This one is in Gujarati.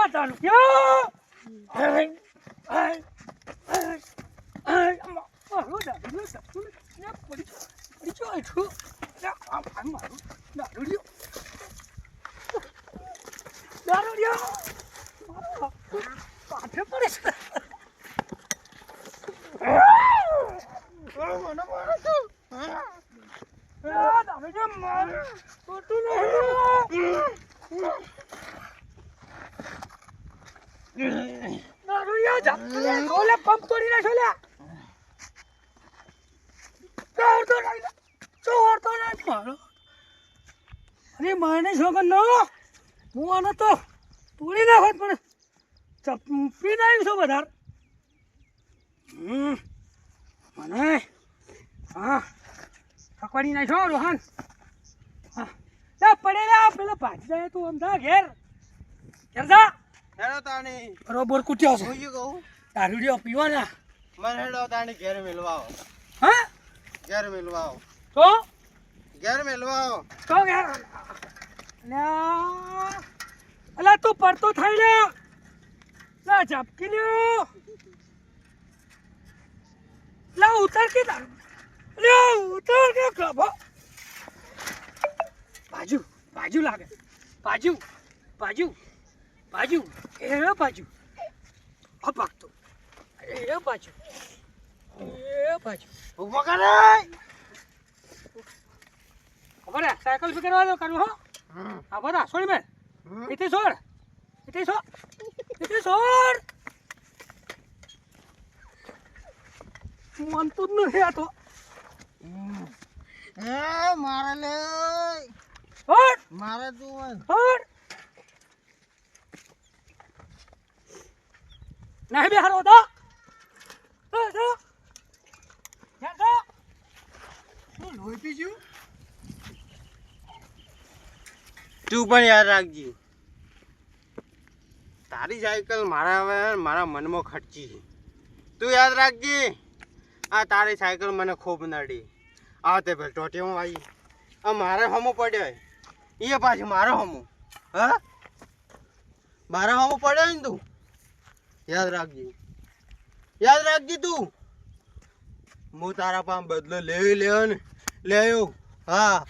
તારું ક્યો પાઠે પડે છે પંપ તોડી નાખો લ્યા અરે મને છોકર નો હું આનો તો તોડી નાખો પણ ચપી નાખ્યું છો વધારે મને હા પકડી નાખ્યો રોહન હા પડેલા પેલા ભાજી જાય તું અમદા ઘેર જા હેડો તાણી બરોબર કુટ્યો છે હું શું કહું દારૂડિયો પીવાના મને હેડો તાણી ઘેર મેલવાઓ હા ઘેર મેલવાઓ તો ઘેર મેલવાઓ તો ઘેર અલા તું પડતો થઈ લે લા ઝપકી લ્યો લા ઉતર કે દારૂ લે ઉતર કે કબો બાજુ લાગે બાજુ એ બાજુ આ પાકતો એ બાજુ ઉભો કરે ખબર સાયકલ ફિકરવા દો કરું હો આ બધા છોડી મેં એટલે છોડ મનતું જ નથી આ તો મારે લે હટ મારે તું હટ નહીં બે હારો તો લોહી પીજ્યું તું પણ યાદ રાખજે તારી સાયકલ મારા મનમાં ખર્ચી તું યાદ રાખજે આ તારી સાયકલ મને ખૂબ નડી આ તે ભાઈ ટોટીમાં આવી આ મારે હમો પડ્યો એ પાછું મારો હમો હા મારા હમો પડ્યો ને તું યાદ રાખજે તું હું તારા પાસે બદલો લેવી લેવો ને લેવું હા